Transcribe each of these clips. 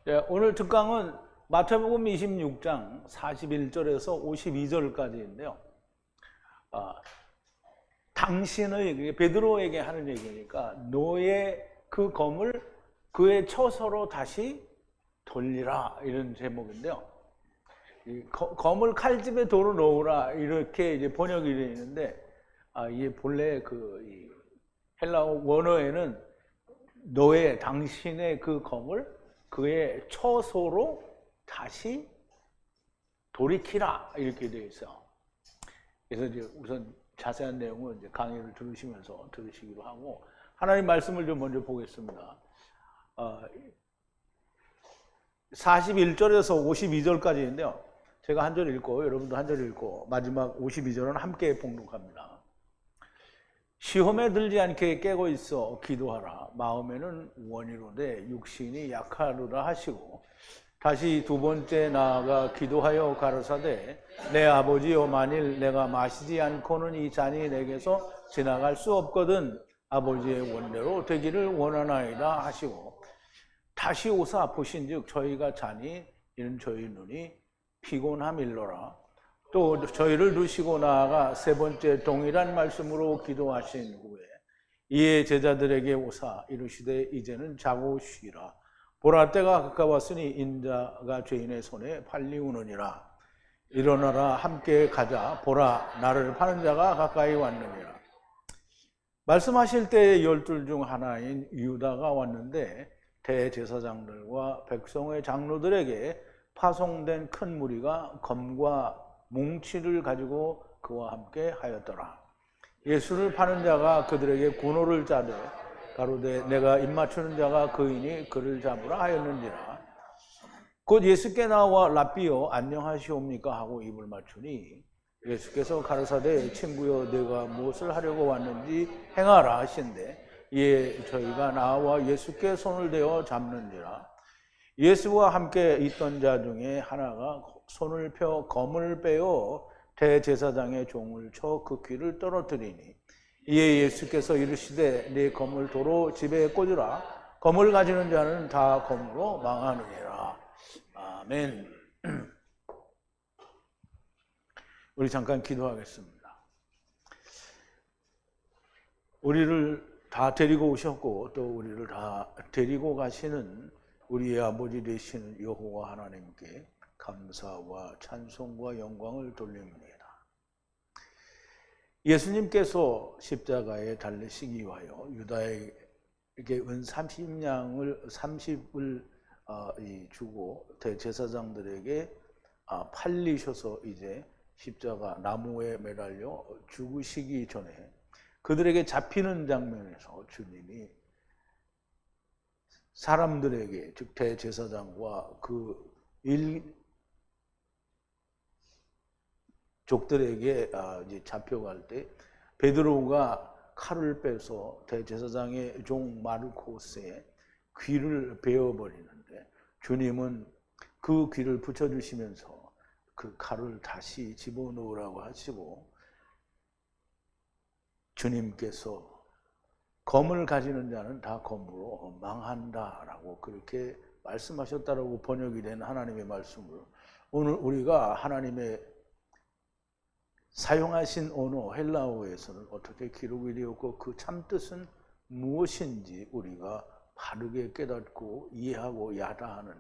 네, 오늘 특강은 마태복음 26장 41절에서 52절까지인데요. 당신의, 베드로에게 하는 얘기니까 너의 그 검을 그의 처소로 다시 돌리라, 이런 제목인데요. 검을 칼집에 도로 놓으라, 이렇게 이제 번역이 되어 있는데, 이게 본래 이 헬라어 원어에는 너의, 당신의 그 검을 그의 처소로 다시 돌이키라, 이렇게 되어 있어요. 그래서 이제 우선 자세한 내용은 이제 강의를 들으시면서 들으시기로 하고, 하나님 말씀을 좀 먼저 보겠습니다. 41절에서 52절까지인데요. 제가 한 절 읽고 여러분도 한 절 읽고 마지막 52절은 함께 봉독합니다. 시험에 들지 않게 깨고 있어 기도하라. 마음에는 원이로되 육신이 약하리라 하시고, 다시 두 번째 나아가 기도하여 가라사대 내 아버지여, 만일 내가 마시지 않고는 이 잔이 내게서 지나갈 수 없거든 아버지의 원대로 되기를 원하나이다 하시고, 다시 오사 보신즉 저희가 자니 이는 저희 눈이 피곤함일러라. 또 저희를 두시고 나아가 세 번째 동일한 말씀으로 기도하신 후에 이에 제자들에게 오사 이르시되 이제는 자고 쉬라. 보라, 때가 가까웠으니 인자가 죄인의 손에 팔리우느니라. 일어나라, 함께 가자. 보라, 나를 파는 자가 가까이 왔느니라. 말씀하실 때 12 중 하나인 유다가 왔는데 대제사장들과 백성의 장로들에게 파송된 큰 무리가 검과 뭉치를 가지고 그와 함께 하였더라. 예수를 파는 자가 그들에게 군호를 짜되 가로되 내가 입맞추는 자가 그이니 그를 잡으라 하였는지라. 곧 예수께 나와 랍비여 안녕하시옵니까 하고 입을 맞추니 예수께서 가라사대 친구여, 내가 무엇을 하려고 왔는지 행하라 하신대 이에 저희가 나와 예수께 손을 대어 잡는지라. 예수와 함께 있던 자 중에 하나가 손을 펴 검을 빼어 대제사장의 종을 쳐 그 귀를 떨어뜨리니 이에 예수께서 이르시되 네 검을 도로 집에 꽂으라. 검을 가지는 자는 다 검으로 망하느니라. 아멘. 우리 잠깐 기도하겠습니다. 우리를 다 데리고 오셨고 또 우리를 다 데리고 가시는 우리의 아버지 되시는 여호와 하나님께 감사와 찬송과 영광을 돌립니다. 예수님께서 십자가에 달리시기 위하여 유다에게 은 30을 주고 대제사장들에게 팔리셔서 이제 십자가 나무에 매달려 죽으시기 전에 그들에게 잡히는 장면에서 주님이 사람들에게, 즉 대제사장과 그 족들에게 이제 잡혀갈 때 베드로가 칼을 빼서 대제사장의 종 마르코스의 귀를 베어버리는데 주님은 그 귀를 붙여주시면서 그 칼을 다시 집어넣으라고 하시고, 주님께서 검을 가지는 자는 다 검으로 망한다라고 그렇게 말씀하셨다라고 번역이 된 하나님의 말씀을 오늘 우리가 하나님의 사용하신 언어 헬라어에서는 어떻게 기록이 되었고 그 참뜻은 무엇인지 우리가 바르게 깨닫고 이해하고 야다하는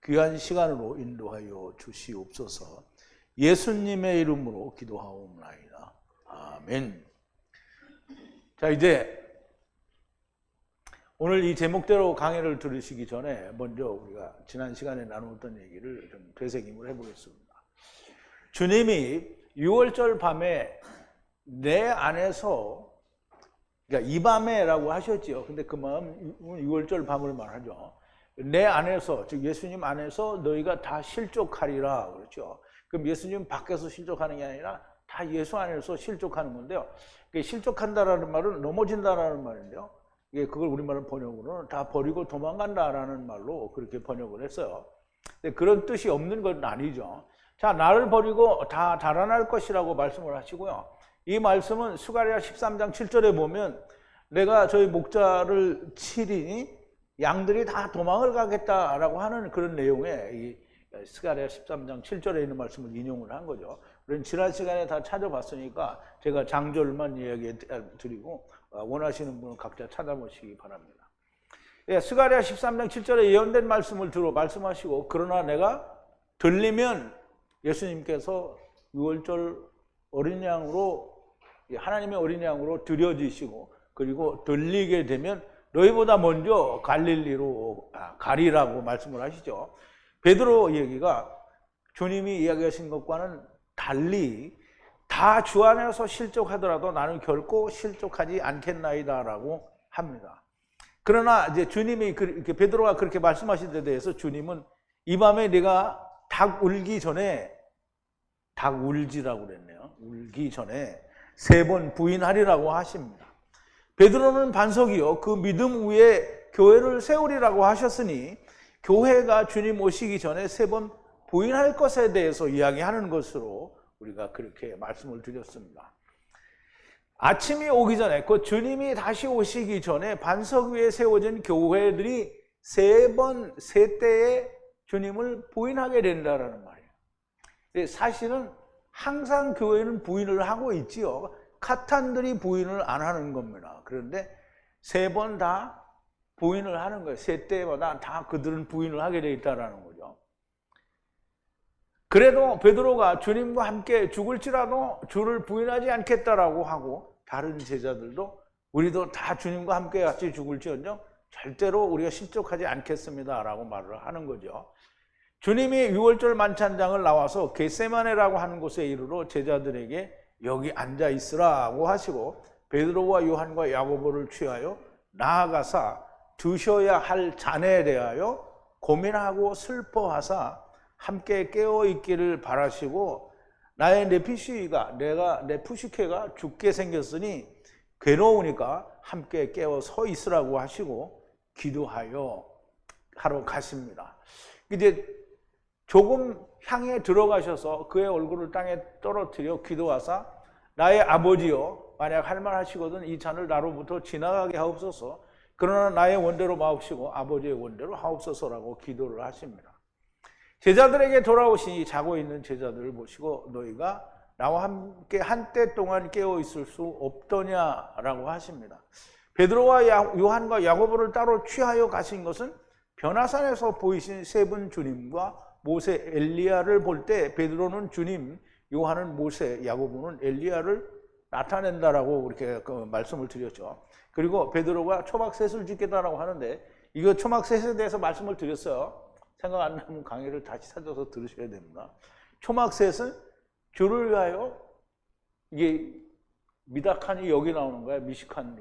귀한 시간으로 인도하여 주시옵소서. 예수님의 이름으로 기도하옵나이다. 아멘. 자, 이제 오늘 이 제목대로 강의를 들으시기 전에 먼저 우리가 지난 시간에 나누었던 얘기를 좀 되새김을 해보겠습니다. 주님이 6월절 밤에 내 안에서, 그러니까 이 밤에라고 하셨죠. 근데 그 마음 6월절 밤을 말하죠. 내 안에서, 즉 예수님 안에서 너희가 다 실족하리라 그렇죠. 그럼 예수님 밖에서 실족하는 게 아니라 다 예수 안에서 실족하는 건데요. 실족한다라는 말은 넘어진다라는 말인데요. 그걸 우리말로 번역으로는 다 버리고 도망간다라는 말로 그렇게 번역을 했어요. 근데 그런 뜻이 없는 건 아니죠. 자, 나를 버리고 다 달아날 것이라고 말씀을 하시고요. 이 말씀은 스가랴 13장 7절에 보면 내가 저희 목자를 치리니 양들이 다 도망을 가겠다라고 하는 그런 내용의 이 스가랴 13장 7절에 있는 말씀을 인용을 한 거죠. 우리는 지난 시간에 다 찾아봤으니까 제가 장절만 이야기 드리고 원하시는 분은 각자 찾아보시기 바랍니다. 예, 스가랴 13장 7절에 예언된 말씀을 말씀하시고 그러나 내가 들리면 예수님께서 6월절 어린 양으로 하나님의 어린 양으로 드려지시고 그리고 들리게 되면 너희보다 먼저 갈릴리로 가리라고 말씀을 하시죠. 베드로 얘기가 주님이 이야기하신 것과는 달리 다 주 안에서 실족하더라도 나는 결코 실족하지 않겠나이다라고 합니다. 그러나 이제 주님이 이렇게 베드로가 그렇게 말씀하신 데 대해서 주님은 이 밤에 네가 닭 울기 전에 닭 울지라고 그랬네요. 울기 전에 3번 부인하리라고 하십니다. 베드로는 반석이요 그 믿음 위에 교회를 세우리라고 하셨으니 교회가 주님 오시기 전에 3번 부인할 것에 대해서 이야기하는 것으로 우리가 그렇게 말씀을 드렸습니다. 아침이 오기 전에 그 주님이 다시 오시기 전에 반석 위에 세워진 교회들이 3번, 3때에 주님을 부인하게 된다라는 말이에요. 사실은 항상 교회는 부인을 하고 있지요. 카탄들이 부인을 안 하는 겁니다. 그런데 3번 다 부인을 하는 거예요. 3때마다 다 그들은 부인을 하게 돼 있다라는 거죠. 그래도 베드로가 주님과 함께 죽을지라도 주를 부인하지 않겠다라고 하고 다른 제자들도 우리도 다 주님과 함께 같이 죽을지언정 절대로 우리가 실족하지 않겠습니다라고 말을 하는 거죠. 주님이 6월절 만찬장을 나와서 겟세마네라고 하는 곳에 이르러 제자들에게 여기 앉아 있으라고 하시고 베드로와 요한과 야고보를 취하여 나아가사 드셔야 할 잔에 대하여 고민하고 슬퍼하사 함께 깨어 있기를 바라시고 나의 네푸시케가 죽게 생겼으니 괴로우니까 함께 깨어 서 있으라고 하시고 기도하여 하러 가십니다. 이제 조금 향해 들어가셔서 그의 얼굴을 땅에 떨어뜨려 기도하사 나의 아버지여 만약 할 말 하시거든 이 잔을 나로부터 지나가게 하옵소서 그러나 나의 원대로 마옵시고 아버지의 원대로 하옵소서라고 기도를 하십니다. 제자들에게 돌아오시니 자고 있는 제자들을 보시고 너희가 나와 함께 한때 동안 깨어 있을 수 없더냐라고 하십니다. 베드로와 요한과 야고보를 따로 취하여 가신 것은 변화산에서 보이신 3분 주님과 모세 엘리야를 볼 때 베드로는 주님, 요한은 모세, 야고보는 엘리야를 나타낸다라고 이렇게 말씀을 드렸죠. 그리고 베드로가 초막셋을 짓겠다라고 하는데 이거 초막셋에 대해서 말씀을 드렸어요. 생각 안 나면 강의를 다시 찾아서 들으셔야 됩니다. 초막셋은 주를 위하여 이게 미다칸이 여기 나오는 거야. 미시칸.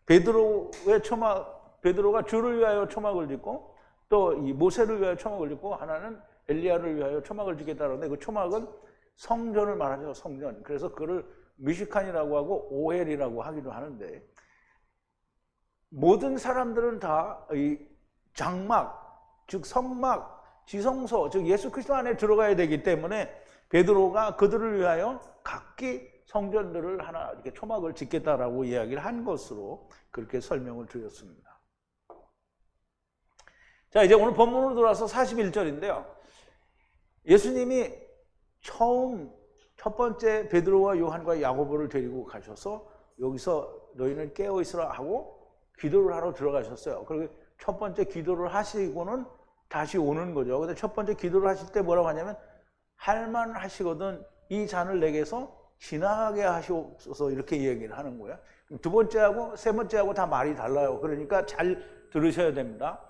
베드로가 주를 위하여 초막을 짓고 또 이 모세를 위하여 초막을 짓고 하나는 엘리야를 위하여 초막을 짓겠다는데 그 초막은 성전을 말하죠. 성전. 그래서 그걸 미시칸이라고 하고 오헬이라고 하기도 하는데 모든 사람들은 다 이 장막, 즉 성막, 지성소, 즉 예수 그리스도 안에 들어가야 되기 때문에 베드로가 그들을 위하여 각기 성전들을 하나 이렇게 초막을 짓겠다라고 이야기를 한 것으로 그렇게 설명을 드렸습니다. 자, 이제 오늘 본문으로 돌아와서 41절인데요. 예수님이 첫 번째 베드로와 요한과 야고보를 데리고 가셔서 여기서 너희는 깨어 있으라 하고 기도를 하러 들어가셨어요. 그리고 첫 번째 기도를 하시고는 다시 오는 거죠. 근데 첫 번째 기도를 하실 때 뭐라고 하냐면 할만 하시거든 이 잔을 내게서 지나가게 하시옵소서 이렇게 이야기를 하는 거예요. 두 번째하고 세 번째하고 다 말이 달라요. 그러니까 잘 들으셔야 됩니다.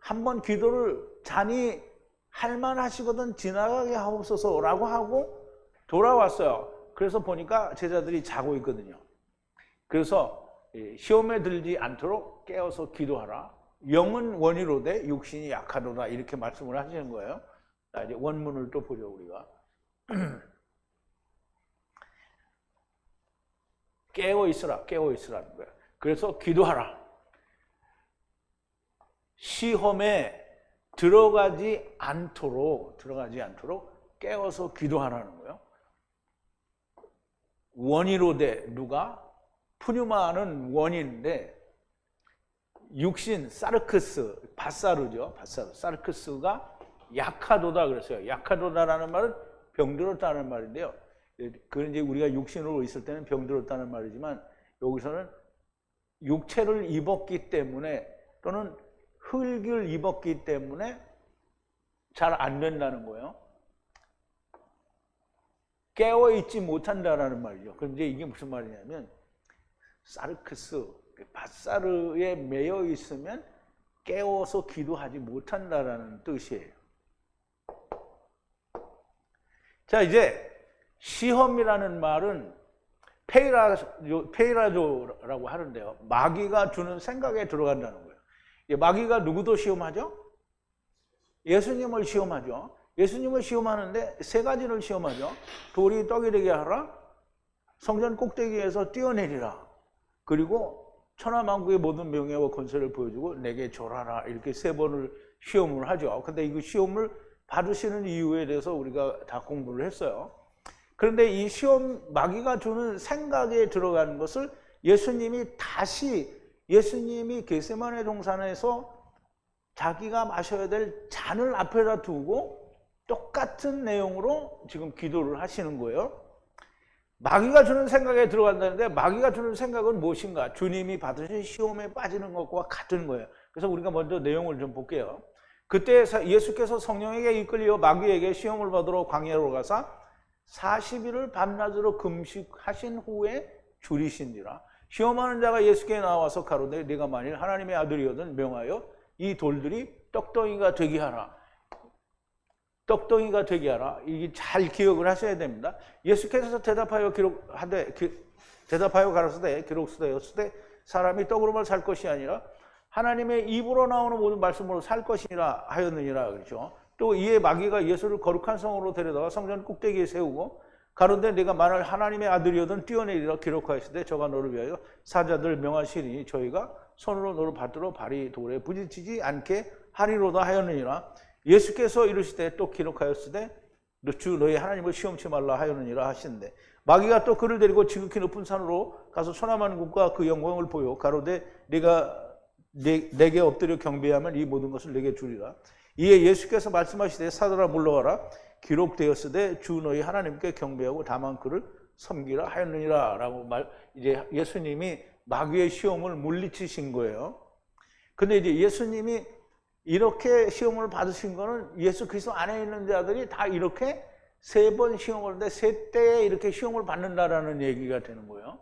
한번 기도를 잔이 할만 하시거든 지나가게 하옵소서라고 하고 돌아왔어요. 그래서 보니까 제자들이 자고 있거든요. 그래서 시험에 들지 않도록 깨어서 기도하라. 영은 원이로되 육신이 약하도다 이렇게 말씀을 하시는 거예요. 자, 이제 원문을 또 보죠 우리가. 깨어 있으라는 거예요. 그래서 기도하라. 시험에 들어가지 않도록 깨어서 기도하라는 거예요. 원이로되 누가? 푸뉴마는 원인인데 육신 사르크스, 바사르죠. 바사르. 사르크스가 약하도다 그랬어요. 약하도다라는 말은 병들었다는 말인데요. 그건 이제 우리가 육신으로 있을 때는 병들었다는 말이지만 여기서는 육체를 입었기 때문에 또는 흙을 입었기 때문에 잘 안 된다는 거예요. 깨어있지 못한다라는 말이죠. 그럼 이제 이게 무슨 말이냐면 사르크스, 바사르에 매여 있으면 깨워서 기도하지 못한다라는 뜻이에요. 자, 이제 시험이라는 말은 페이라조라고 하는데요. 마귀가 주는 생각에 들어간다는 거예요. 마귀가 누구도 시험하죠? 예수님을 시험하죠. 예수님을 시험하는데 세 가지를 시험하죠. 돌이 떡이 되게 하라, 성전 꼭대기에서 뛰어내리라, 그리고 천하만국의 모든 명예와 권세를 보여주고 내게 절하라, 이렇게 세 번을 시험을 하죠. 근데 이 시험을 받으시는 이유에 대해서 우리가 다 공부를 했어요. 그런데 이 시험, 마귀가 주는 생각에 들어가는 것을 예수님이 겟세마네 동산에서 자기가 마셔야 될 잔을 앞에다 두고 똑같은 내용으로 지금 기도를 하시는 거예요. 마귀가 주는 생각에 들어간다는데 마귀가 주는 생각은 무엇인가? 주님이 받으신 시험에 빠지는 것과 같은 거예요. 그래서 우리가 먼저 내용을 좀 볼게요. 그때 예수께서 성령에게 이끌려 마귀에게 시험을 받으러 광야로 가사 40일을 밤낮으로 금식하신 후에 줄이신지라. 시험하는 자가 예수께 나와서 가로되 네가 만일 하나님의 아들이거든 명하여 이 돌들이 떡덩이가 되게 하라. 떡덩이가 되게 하라. 이게 잘 기억을 하셔야 됩니다. 예수께서 대답하여 가라사대 기록되었으되 사람이 떡으로만 살 것이 아니라 하나님의 입으로 나오는 모든 말씀으로 살 것이니라 하였느니라. 그렇죠. 또 이에 마귀가 예수를 거룩한 성으로 데려다가 성전 꼭대기에 세우고 가로되 네가 만일 하나님의 아들이거든 뛰어내리라 기록하였으되 저가 너를 위하여 사자들 명하시니 저희가 손으로 너를 받들어 발이 돌에 부딪히지 않게 하리로다 하였느니라. 예수께서 이르시되 또 기록하였으되 주 너희 하나님을 시험치 말라 하였느니라 하시는데 마귀가 또 그를 데리고 지극히 높은 산으로 가서 천하만국과 그 영광을 보여 가로되 네가 내게 엎드려 경배하면 이 모든 것을 내게 주리라. 이에 예수께서 말씀하시되 사들아 물러와라 기록되었으되 주 너희 하나님께 경배하고 다만 그를 섬기라 하였느니라 라고 이제 예수님이 마귀의 시험을 물리치신 거예요. 근데 이제 예수님이 이렇게 시험을 받으신 거는 예수 그리스도 안에 있는 자들이 다 이렇게 세 번 시험을 하는데 세 때에 이렇게 시험을 받는다라는 얘기가 되는 거예요.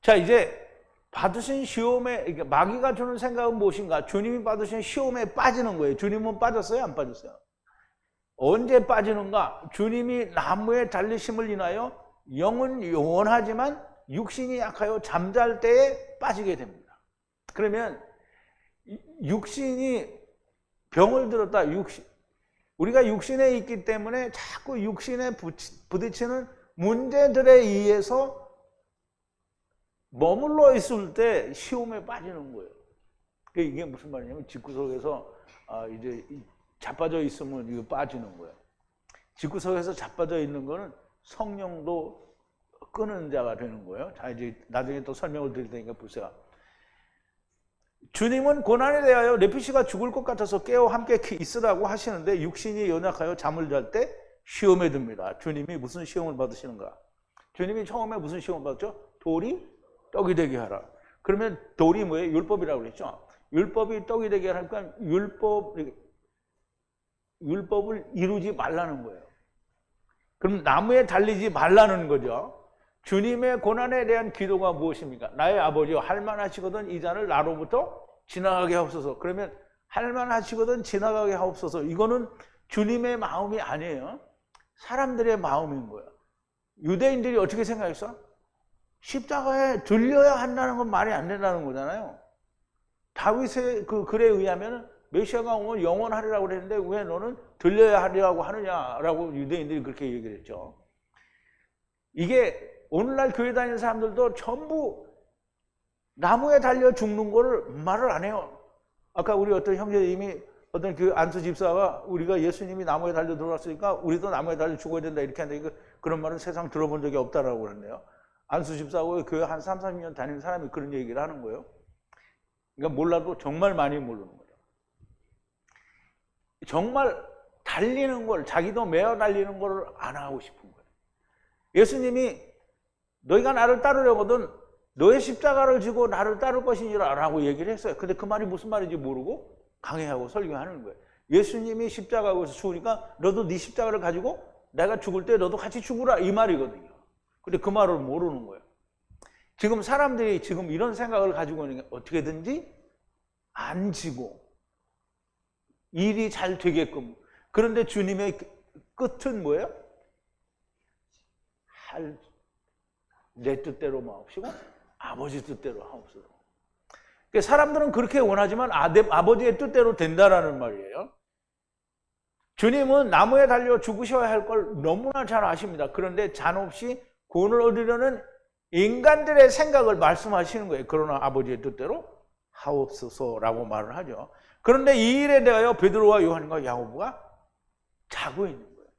자, 이제 받으신 시험에, 마귀가 주는 생각은 무엇인가? 주님이 받으신 시험에 빠지는 거예요. 주님은 빠졌어요? 안 빠졌어요? 언제 빠지는가? 주님이 나무에 달리심을 인하여 영은 영원하지만 육신이 약하여 잠잘 때에 빠지게 됩니다. 그러면 육신이 병을 들었다. 우리가 육신에 있기 때문에 자꾸 육신에 부딪히는 문제들에 의해서 머물러 있을 때 시험에 빠지는 거예요. 이게 무슨 말이냐면 집구석에서 이제 자빠져 있으면 이거 빠지는 거예요. 집구석에서 자빠져 있는 거는 성령도 끄는 자가 되는 거예요. 자, 이제 나중에 또 설명을 드릴 테니까 보세요. 주님은 고난에 대하여 레피시가 죽을 것 같아서 깨어 함께 있으라고 하시는데 육신이 연약하여 잠을 잘 때 시험에 듭니다. 주님이 무슨 시험을 받으시는가? 주님이 처음에 무슨 시험을 받았죠? 돌이 떡이 되게 하라. 그러면 돌이 뭐예요? 율법이라고 그랬죠. 율법이 떡이 되게 하니까 율법을 이루지 말라는 거예요. 그럼 나무에 달리지 말라는 거죠. 주님의 고난에 대한 기도가 무엇입니까? 나의 아버지여 할만하시거든 이 잔을 나로부터 지나가게 하옵소서. 그러면 할만하시거든 지나가게 하옵소서. 이거는 주님의 마음이 아니에요. 사람들의 마음인 거예요. 유대인들이 어떻게 생각했어? 십자가에 들려야 한다는 건 말이 안 된다는 거잖아요. 다윗의 그 글에 의하면 메시아가 오면 영원하리라고 그랬는데 왜 너는 들려야 하리라고 하느냐라고 유대인들이 그렇게 얘기를 했죠. 이게 오늘날 교회 다니는 사람들도 전부 나무에 달려 죽는 거를 말을 안 해요. 아까 우리 어떤 형제님이 어떤 그 안수 집사가 우리가 예수님이 나무에 달려 들어왔으니까 우리도 나무에 달려 죽어야 된다 이렇게 하는데 그런 말은 세상 들어본 적이 없다라고 그러네요. 안수 집사하고 교회 한 3, 40년 다니는 사람이 그런 얘기를 하는 거예요. 그러니까 몰라도 정말 많이 모르는 거예요. 정말 달리는 걸, 자기도 매어 달리는 걸 안 하고 싶은 거예요. 예수님이 너희가 나를 따르려거든 너의 십자가를 지고 나를 따를 것이니라 라고 얘기를 했어요. 근데 그 말이 무슨 말인지 모르고 강해하고 설교하는 거예요. 예수님이 십자가에서 죽으니까 너도 네 십자가를 가지고 내가 죽을 때 너도 같이 죽으라 이 말이거든요. 근데 그 말을 모르는 거예요. 지금 사람들이 지금 이런 생각을 가지고 있는 게 어떻게든지 안 지고 일이 잘 되게끔. 그런데 주님의 끝은 뭐예요? 내 뜻대로 마옵시고 아버지 뜻대로 하옵소서. 그러니까 사람들은 그렇게 원하지만 아버지의 뜻대로 된다라는 말이에요. 주님은 나무에 달려 죽으셔야 할 걸 너무나 잘 아십니다. 그런데 잔없이 구원을 얻으려는 인간들의 생각을 말씀하시는 거예요. 그러나 아버지의 뜻대로 하옵소서라고 말을 하죠. 그런데 이 일에 대하여 베드로와 요한과 야고보가 자고 있는 거예요.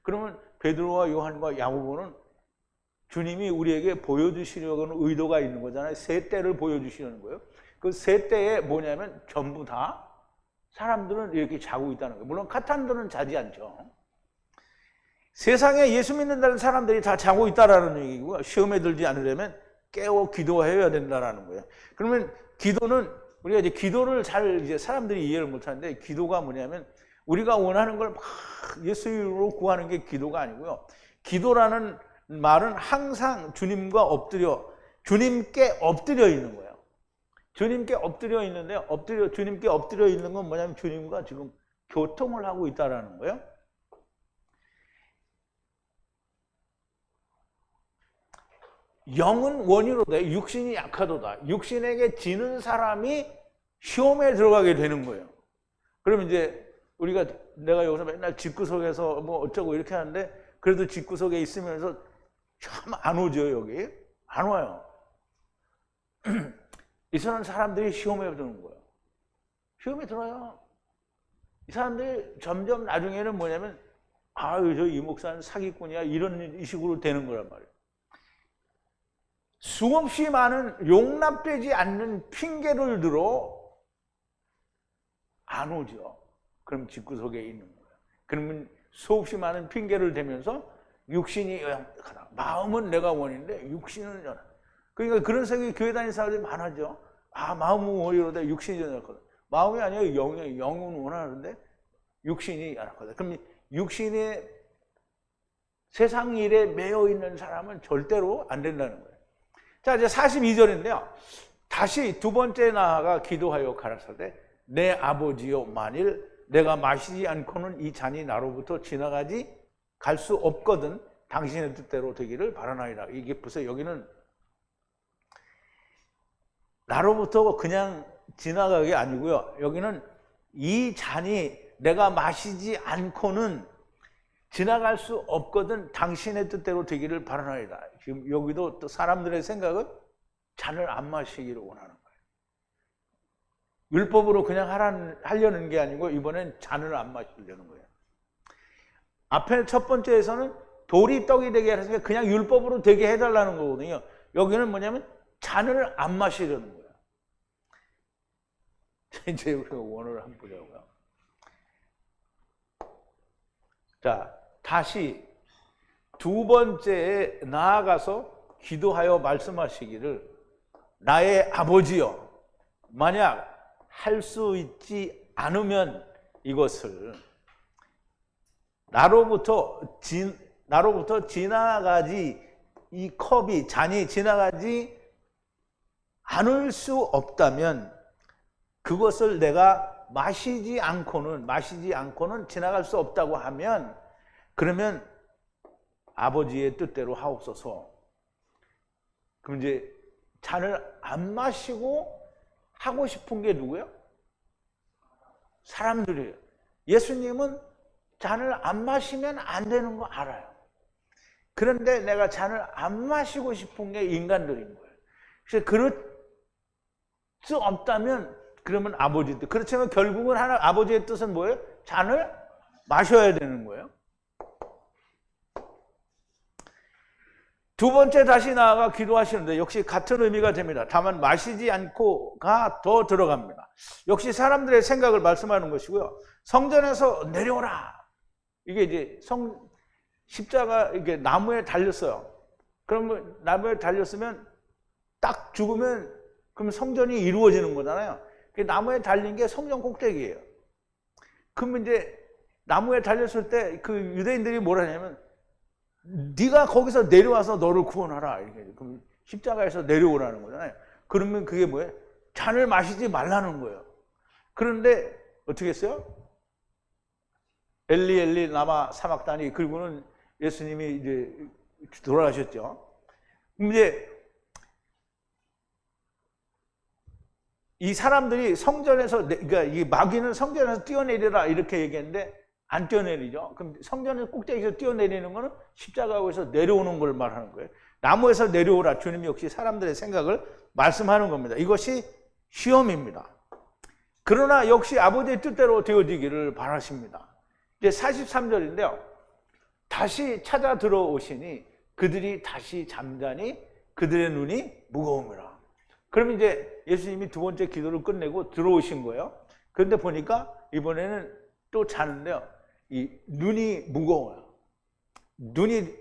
그러면 베드로와 요한과 야고보는 주님이 우리에게 보여주시려는 의도가 있는 거잖아요. 세 때를 보여주시려는 거예요. 그 세 때에 뭐냐면 전부 다 사람들은 이렇게 자고 있다는 거예요. 물론 카탄들은 자지 않죠. 세상에 예수 믿는다는 사람들이 다 자고 있다라는 얘기고요. 시험에 들지 않으려면 깨워 기도해야 된다라는 거예요. 그러면 기도는 우리가 이제 기도를 잘 이제 사람들이 이해를 못 하는데 기도가 뭐냐면 우리가 원하는 걸 막 예수 이름으로 구하는 게 기도가 아니고요. 기도라는 말은 항상 주님께 엎드려 있는 거예요. 주님께 엎드려 있는데 주님께 엎드려 있는 건 뭐냐면 주님과 지금 교통을 하고 있다라는 거예요. 영은 원이로되 육신이 약하도다. 육신에게 지는 사람이 시험에 들어가게 되는 거예요. 그러면 이제 내가 여기서 맨날 집구석에서 뭐 어쩌고 이렇게 하는데 그래도 집구석에 있으면서 참 안 오죠. 여기 안 와요. 이 사람들이 시험에 드는 거예요. 시험에 들어요. 이 사람들이 점점 나중에는 뭐냐면 아유 저 이 목사는 사기꾼이야 이런 식으로 되는 거란 말이에요. 수없이 많은 용납되지 않는 핑계를 들어 안 오죠. 그럼 집구석에 있는 거예요. 그러면 수없이 많은 핑계를 대면서 육신이 연약하다. 마음은 내가 원인데 육신은 연약. 그러니까 그런 생각이 교회 다니는 사람들이 많아져. 아 마음은 원이로되 육신이 연약하다. 마음이 아니에요. 영은 원하는데 육신이 연약하다. 그럼 육신의 세상 일에 매여 있는 사람은 절대로 안 된다는 거예요. 자, 이제 42절인데요. 다시 두 번째 나아가 기도하여 가라사대 내 아버지여 만일 내가 마시지 않고는 이 잔이 나로부터 지나가지 갈 수 없거든 당신의 뜻대로 되기를 바라나이다. 이게 보세요. 여기는 나로부터 그냥 지나가게 아니고요. 여기는 이 잔이 내가 마시지 않고는 지나갈 수 없거든 당신의 뜻대로 되기를 바라나이다. 지금 여기도 또 사람들의 생각은 잔을 안 마시기를 원하는 거예요. 율법으로 그냥 하려는 게 아니고 이번엔 잔을 안 마시려는 거예요. 앞에 첫 번째에서는 돌이 떡이 되게 하셨으니까 그냥 율법으로 되게 해달라는 거거든요. 여기는 뭐냐면 잔을 안 마시려는 거예요. 이제 우리가 원어를 한번 보자고요. 자, 다시 두 번째에 나아가서 기도하여 말씀하시기를 나의 아버지여 만약 할 수 있지 않으면 이것을 나로부터 지나가지 이 컵이 잔이 지나가지 않을 수 없다면 그것을 내가 마시지 않고는 지나갈 수 없다고 하면 그러면 아버지의 뜻대로 하옵소서. 그럼 이제 잔을 안 마시고 하고 싶은 게 누구예요? 사람들이에요. 예수님은 잔을 안 마시면 안 되는 거 알아요. 그런데 내가 잔을 안 마시고 싶은 게 인간들인 거예요. 그래서 그럴 수 없다면 그러면 아버지 뜻. 그렇지만 결국은 아버지의 뜻은 뭐예요? 잔을 마셔야 되는 거예요. 두 번째 다시 나아가 기도하시는데 역시 같은 의미가 됩니다. 다만 마시지 않고가 더 들어갑니다. 역시 사람들의 생각을 말씀하는 것이고요. 성전에서 내려오라. 이게 이제 십자가 이게 나무에 달렸어요. 그러면 나무에 달렸으면 딱 죽으면 그럼 성전이 이루어지는 거잖아요. 나무에 달린 게 성전 꼭대기예요. 그러면 이제 나무에 달렸을 때 그 유대인들이 뭐라 하냐면 네가 거기서 내려와서 너를 구원하라. 이렇게. 그럼 십자가에서 내려오라는 거잖아요. 그러면 그게 뭐예요? 잔을 마시지 말라는 거예요. 그런데 어떻게 했어요? 엘리 엘리 라마 사막다니, 그리고는 예수님이 이제 돌아가셨죠. 이제 이 사람들이 성전에서, 그러니까 이 마귀는 성전에서 뛰어내리라 이렇게 얘기했는데 안 뛰어내리죠. 그럼 성전에서 꼭대기에서 뛰어내리는 거는 십자가에서 내려오는 걸 말하는 거예요. 나무에서 내려오라. 주님이 역시 사람들의 생각을 말씀하는 겁니다. 이것이 시험입니다. 그러나 역시 아버지의 뜻대로 되어지기를 바라십니다. 이제 43절인데요. 다시 찾아 들어오시니 그들이 다시 잠자니 그들의 눈이 무거움이라. 그러면 이제 예수님이 두 번째 기도를 끝내고 들어오신 거예요. 그런데 보니까 이번에는 또 자는데요. 이 눈이 무거워요. 눈이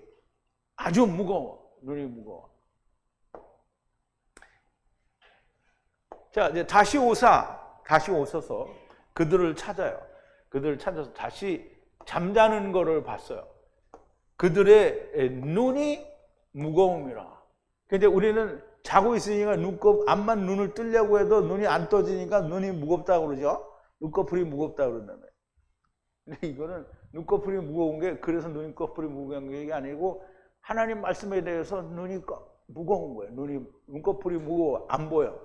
아주 무거워. 눈이 무거워. 자, 이제 다시 오셔서 그들을 찾아요. 그들을 찾아서 다시 잠자는 거를 봤어요. 그들의 눈이 무거움이라. 근데 우리는 자고 있으니까 앞만 눈을 뜨려고 해도 눈이 안 떠지니까 눈이 무겁다고 그러죠. 눈꺼풀이 무겁다고 그런다며. 근데 이거는 눈꺼풀이 무거운 게 그래서 눈꺼풀이 무거운 게 아니고 하나님 말씀에 대해서 눈이 무거운 거예요. 눈꺼풀이 무거워. 안 보여.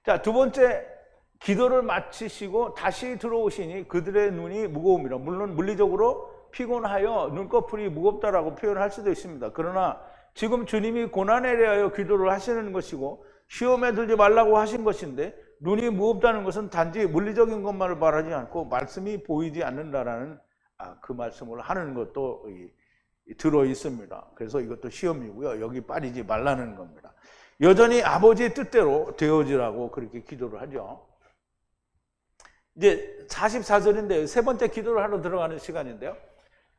자, 두 번째 기도를 마치시고 다시 들어오시니 그들의 눈이 무거움이라. 물론 물리적으로 피곤하여 눈꺼풀이 무겁다라고 표현할 수도 있습니다. 그러나 지금 주님이 고난에 대하여 기도를 하시는 것이고 시험에 들지 말라고 하신 것인데 눈이 무겁다는 것은 단지 물리적인 것만을 말하지 않고 말씀이 보이지 않는다라는 그 말씀을 하는 것도 들어 있습니다. 그래서 이것도 시험이고요. 여기 빠지지 말라는 겁니다. 여전히 아버지의 뜻대로 되어지라고 그렇게 기도를 하죠. 이제 44절인데요. 세 번째 기도를 하러 들어가는 시간인데요.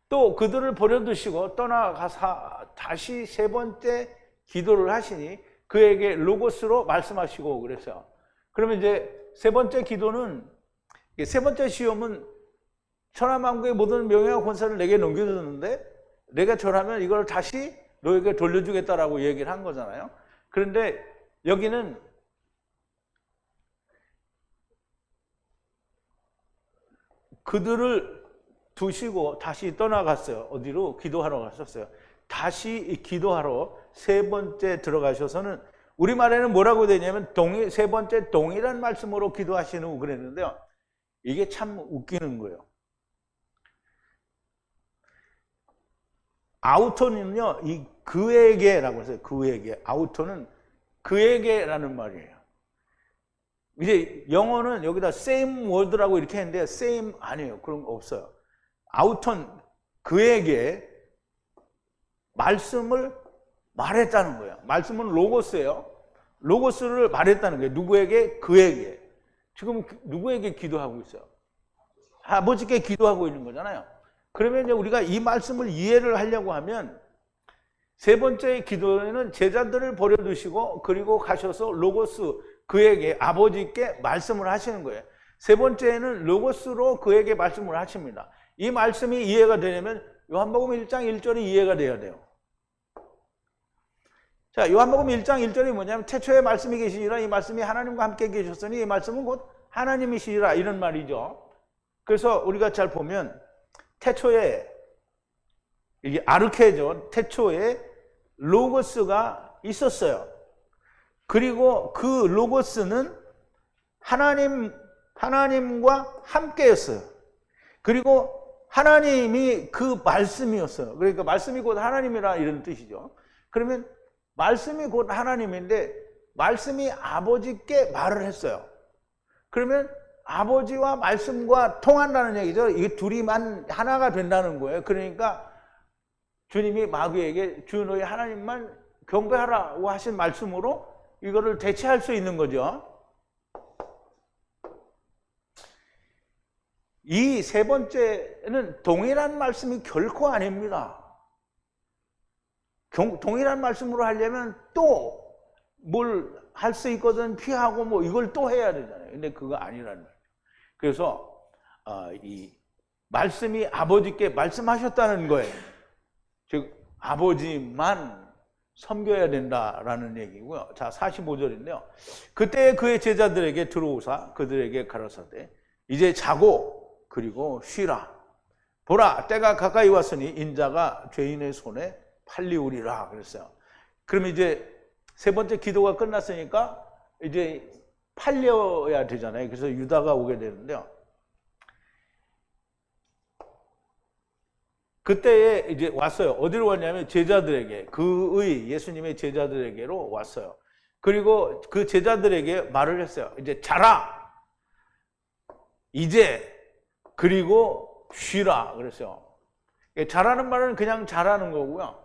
또 그들을 버려두시고 떠나가사 다시 세 번째 기도를 하시니 그에게 로고스로 말씀하시고 그랬어요. 그러면 이제 세 번째 기도는, 세 번째 시험은 천하만국의 모든 명예와 권세를 내게 넘겨줬는데 내가 절하면 이걸 다시 너에게 돌려주겠다라고 얘기를 한 거잖아요. 그런데 여기는 그들을 두시고 다시 떠나갔어요. 어디로? 기도하러 갔었어요. 다시 기도하러 세 번째 들어가셔서는 우리말에는 뭐라고 되냐면 세 번째 동일한 말씀으로 기도하시는 그랬는데요. 이게 참 웃기는 거예요. 아우토는요, 이 그에게라고 해서 그에게, 아우토는 그에게라는 말이에요. 이제 영어는 여기다 same word라고 이렇게 했는데 same 아니에요. 그런 거 없어요. 아우톤, 그에게 말씀을 말했다는 거예요. 말씀은 로고스예요. 로고스를 말했다는 거예요. 누구에게? 그에게. 지금 누구에게 기도하고 있어요? 아버지께 기도하고 있는 거잖아요. 그러면 이제 우리가 이 말씀을 이해를 하려고 하면 세 번째 기도에는 제자들을 버려두시고 그리고 가셔서 로고스, 그에게, 아버지께 말씀을 하시는 거예요. 세 번째는 로고스로 그에게 말씀을 하십니다. 이 말씀이 이해가 되려면 요한복음 1장 1절이 이해가 돼야 돼요. 자, 요한복음 1장 1절이 뭐냐면 태초에 말씀이 계시니라, 이 말씀이 하나님과 함께 계셨으니 이 말씀은 곧 하나님이시리라, 이런 말이죠. 그래서 우리가 잘 보면 태초에, 이게 아르케죠. 태초에 로고스가 있었어요. 그리고 그 로고스는 하나님과 함께였어요. 그리고 하나님이 그 말씀이었어요. 그러니까 말씀이 곧 하나님이라 이런 뜻이죠. 그러면 말씀이 곧 하나님인데 말씀이 아버지께 말을 했어요. 그러면 아버지와 말씀과 통한다는 얘기죠. 이게 둘이만 하나가 된다는 거예요. 그러니까 주님이 마귀에게 주 너희 하나님만 경배하라고 하신 말씀으로 이거를 대체할 수 있는 거죠. 이 세 번째는 동일한 말씀이 결코 아닙니다. 동일한 말씀으로 하려면 또 뭘 할 수 있거든 피하고 뭐 이걸 또 해야 되잖아요. 근데 그거 아니라는 거예요. 그래서 이 말씀이 아버지께 말씀하셨다는 거예요. 즉 아버지만 섬겨야 된다라는 얘기고요. 자, 45절인데요. 그때 그의 제자들에게 들어오사 그들에게 가라사대 이제 자고 그리고 쉬라. 보라 때가 가까이 왔으니 인자가 죄인의 손에 팔리우리라 그랬어요. 그럼 이제 세 번째 기도가 끝났으니까 이제 팔려야 되잖아요. 그래서 유다가 오게 되는데요. 그때에 이제 왔어요. 어디로 왔냐면 제자들에게, 그의 예수님의 제자들에게로 왔어요. 그리고 그 제자들에게 말을 했어요. 이제 자라. 이제 그리고 쉬라 그랬어요. 자라는 말은 그냥 자라는 거고요.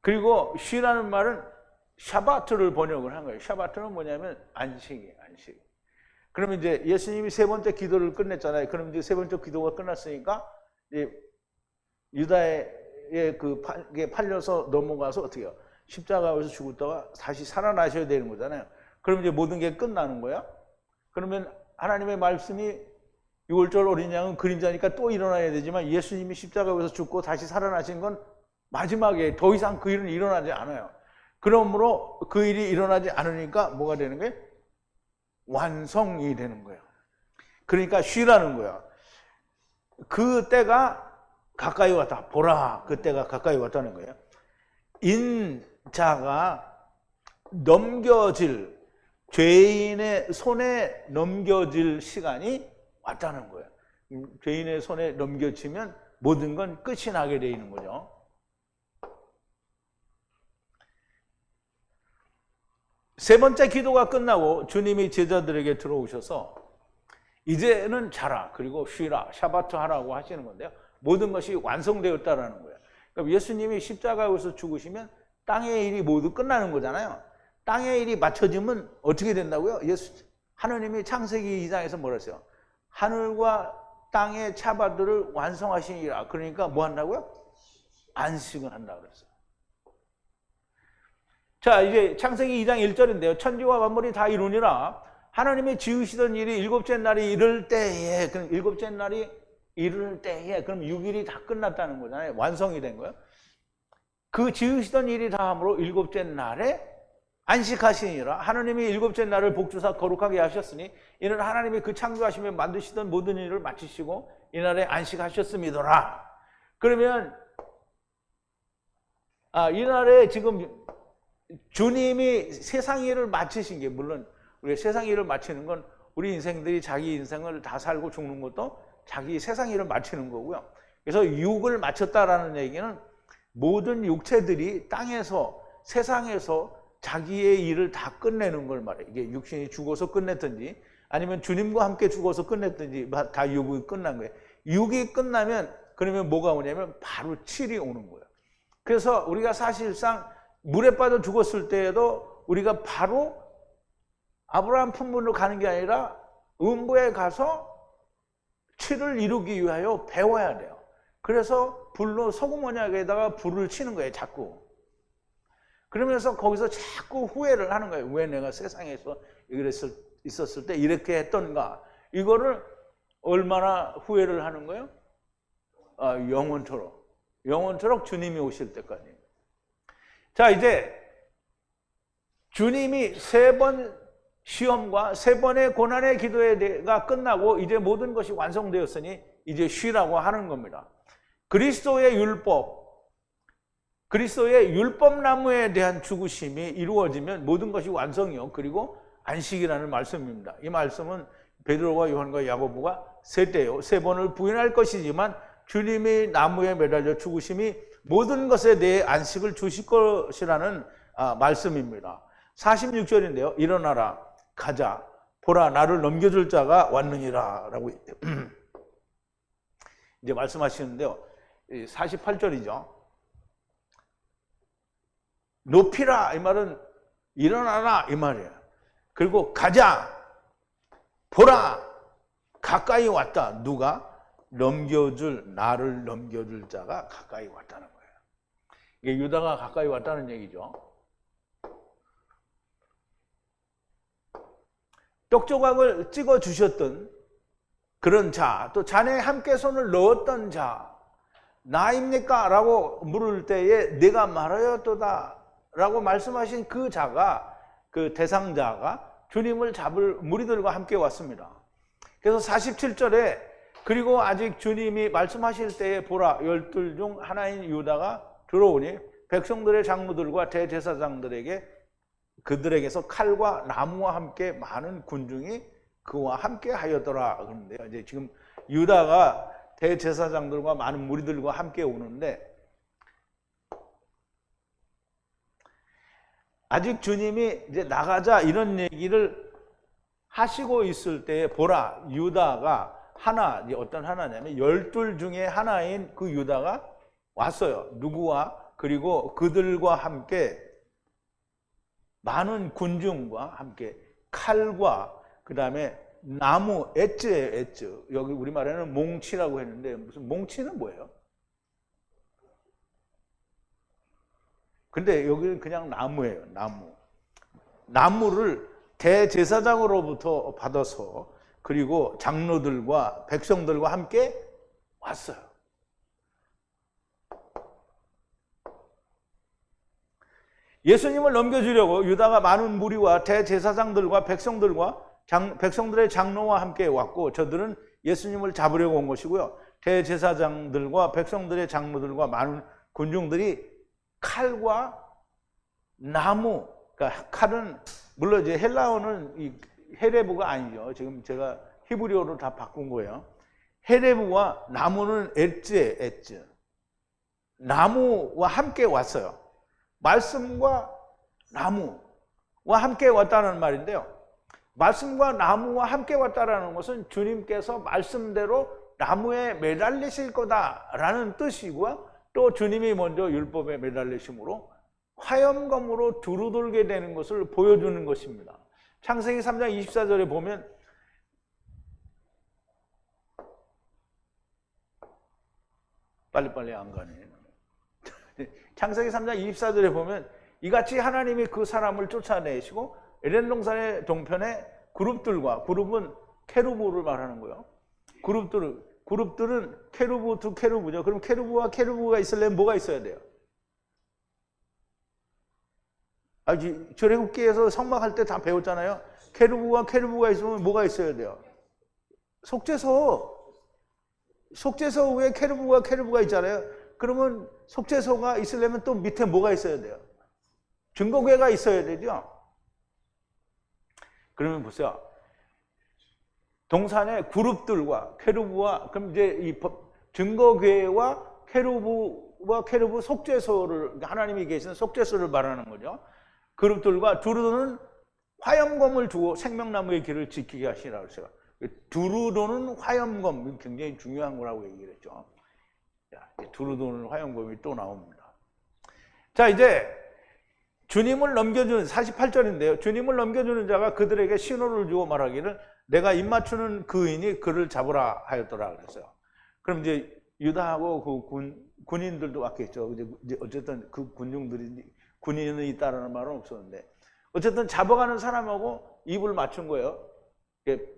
그리고 쉬라는 말은 샤바트를 번역을 한 거예요. 샤바트는 뭐냐면 안식이에요. 안식. 그러면 이제 예수님이 세 번째 기도를 끝냈잖아요. 그럼 이제 세 번째 기도가 끝났으니까 이제 유다에 팔려서 넘어가서 어떻게 해요? 십자가에서 죽었다가 다시 살아나셔야 되는 거잖아요. 그럼 이제 모든 게 끝나는 거야. 그러면 하나님의 말씀이 6월절 어린 양은 그림자니까 또 일어나야 되지만 예수님이 십자가에서 죽고 다시 살아나신 건 마지막에 더 이상 그 일은 일어나지 않아요. 그러므로 그 일이 일어나지 않으니까 뭐가 되는 거예요? 완성이 되는 거예요. 그러니까 쉬라는 거야. 그 때가 가까이 왔다. 보라, 그 때가 가까이 왔다는 거예요. 인자가 넘겨질, 죄인의 손에 넘겨질 시간이 왔다는 거예요. 죄인의 손에 넘겨지면 모든 건 끝이 나게 돼 있는 거죠. 세 번째 기도가 끝나고 주님이 제자들에게 들어오셔서 이제는 자라 그리고 쉬라 샤바트 하라고 하시는 건데요. 모든 것이 완성되었다라는 거예요. 그러니까 예수님이 십자가에서 죽으시면 땅의 일이 모두 끝나는 거잖아요. 땅의 일이 맞춰지면 어떻게 된다고요? 하느님이 창세기 2장에서 뭐라 했어요? 하늘과 땅의 차바들을 완성하시니라. 그러니까 뭐 한다고요? 안식을 한다고 그랬어요. 자, 이제 창세기 2장 1절인데요. 천지와 만물이 다 이루니라. 하나님이 지으시던 일이 일곱째 날이 이를 때에, 그럼 일곱째 날이 이를 때에, 그럼 6일이 다 끝났다는 거잖아요. 완성이 된 거예요. 그 지으시던 일이 다 함으로 일곱째 날에 안식하시니라. 하나님이 일곱째 날을 복주사 거룩하게 하셨으니 이는 하나님이 그 창조하시며 만드시던 모든 일을 마치시고 이날에 안식하셨음이더라. 그러면 이날에 지금 주님이 세상 일을 마치신 게, 물론 우리가 세상 일을 마치는 건 우리 인생들이 자기 인생을 다 살고 죽는 것도 자기 세상 일을 마치는 거고요. 그래서 육을 마쳤다라는 얘기는 모든 육체들이 땅에서 세상에서 자기의 일을 다 끝내는 걸 말해요. 이게 육신이 죽어서 끝냈든지 아니면 주님과 함께 죽어서 끝냈든지 다 육이 끝난 거예요. 육이 끝나면 그러면 뭐가 오냐면 바로 7이 오는 거예요. 그래서 우리가 사실상 물에 빠져 죽었을 때에도 우리가 바로 아브라함 품문으로 가는 게 아니라 음부에 가서 7을 이루기 위하여 배워야 돼요. 그래서 불로 소금 언약에다가 불을 치는 거예요. 자꾸. 그러면서 거기서 자꾸 후회를 하는 거예요. 왜 내가 세상에서 있었을 때 이렇게 했던가. 이거를 얼마나 후회를 하는 거예요? 영원토록. 영원토록 주님이 오실 때까지. 자, 이제 주님이 세 번 시험과 세 번의 고난의 기도가 끝나고 이제 모든 것이 완성되었으니 이제 쉬라고 하는 겁니다. 그리스도의 율법나무에 대한 죽으심이 이루어지면 모든 것이 완성이요. 그리고 안식이라는 말씀입니다. 이 말씀은 베드로와 요한과 야고보가 세 번을 부인할 것이지만 주님이 나무에 매달려 죽으심이 모든 것에 대해 안식을 주실 것이라는 말씀입니다. 46절인데요. 일어나라, 가자, 보라 나를 넘겨줄 자가 왔느니라 라고 이제 말씀하시는데요. 48절이죠. 높이라 이 말은 일어나라 이 말이에요. 그리고 가자 보라 가까이 왔다. 누가? 나를 넘겨줄 자가 가까이 왔다는 거예요. 이게 유다가 가까이 왔다는 얘기죠. 떡조각을 찍어 주셨던 그런 자, 또 자네 함께 손을 넣었던 자, 나입니까? 라고 물을 때에 내가 말하였도다 라고 말씀하신 그 자가, 그 대상자가 주님을 잡을 무리들과 함께 왔습니다. 그래서 47절에 그리고 아직 주님이 말씀하실 때에 보라 12 중 하나인 유다가 들어오니 백성들의 장로들과 대제사장들에게 그들에게서 칼과 나무와 함께 많은 군중이 그와 함께 하였더라. 그런데요. 이제 지금 유다가 대제사장들과 많은 무리들과 함께 오는데 아직 주님이 이제 나가자 이런 얘기를 하시고 있을 때에 보라 유다가 하나, 어떤 하나냐면 12 중에 하나인 그 유다가 왔어요. 누구와? 그리고 그들과 함께 많은 함께 칼과 그 다음에 나무, 엣즈예요, 엣즈. 여기 우리말에는 몽치라고 했는데 무슨 몽치는 뭐예요? 근데 여기는 그냥 나무예요, 나무. 나무를 대제사장으로부터 받아서 그리고 장로들과 백성들과 함께 왔어요. 예수님을 넘겨주려고 유다가 많은 무리와 대제사장들과 백성들의 장로와 함께 왔고 저들은 예수님을 잡으려고 온 것이고요. 대제사장들과 백성들의 장로들과 많은 군중들이 칼과 나무, 그러니까 칼은 물론 이제 헬라어는 이 헤레브가 아니죠. 지금 제가 히브리어로 다 바꾼 거예요. 헤레브와 나무는 엣즈예요, 엣즈. 나무와 함께 왔어요. 말씀과 나무와 함께 왔다는 말인데요. 말씀과 나무와 함께 왔다는 것은 주님께서 말씀대로 나무에 매달리실 거다라는 뜻이고요. 또 주님이 먼저 율법에 매달리심으로 화염검으로 두루돌게 되는 것을 보여주는 것입니다. 창세기 3장 24절에 보면 빨리빨리 안 가네. 창세기 3장 24절에 보면 이같이 하나님이 그 사람을 쫓아내시고 에덴 동산의 동편에 그룹은 케루브를 말하는 거예요. 그룹들은 케루브 두 케루브죠. 그럼 케루브와 케루브가 있으려면 뭐가 있어야 돼요? 출애굽기에서 성막할 때 다 배웠잖아요. 케루브와 케루브가 있으면 뭐가 있어야 돼요? 속죄소 위에 케루브와 케루브가 있잖아요. 그러면 속죄소가 있으려면 또 밑에 뭐가 있어야 돼요? 증거궤가 있어야 되죠. 그러면 보세요. 동산의 그룹들과 케루브와 그럼 이제 이 증거궤와 케루브 속죄소를 하나님이 계시는 속죄소를 말하는 거죠. 그룹들과 두루도는 화염검을 주고 생명나무의 길을 지키게 하시라고 했어요. 두루도는 화염검 굉장히 중요한 거라고 얘기를 했죠. 두루도는 화염검이 또 나옵니다. 자, 이제 주님을 넘겨주는 48절인데요. 주님을 넘겨주는 자가 그들에게 신호를 주고 말하기를 내가 입맞추는 그인이 그를 잡으라 하였더라 그랬어요. 그럼 이제 유다하고 그 군인들도 왔겠죠. 이제 어쨌든 그 군인이 있다라는 말은 없었는데 어쨌든 잡아가는 사람하고 입을 맞춘 거예요.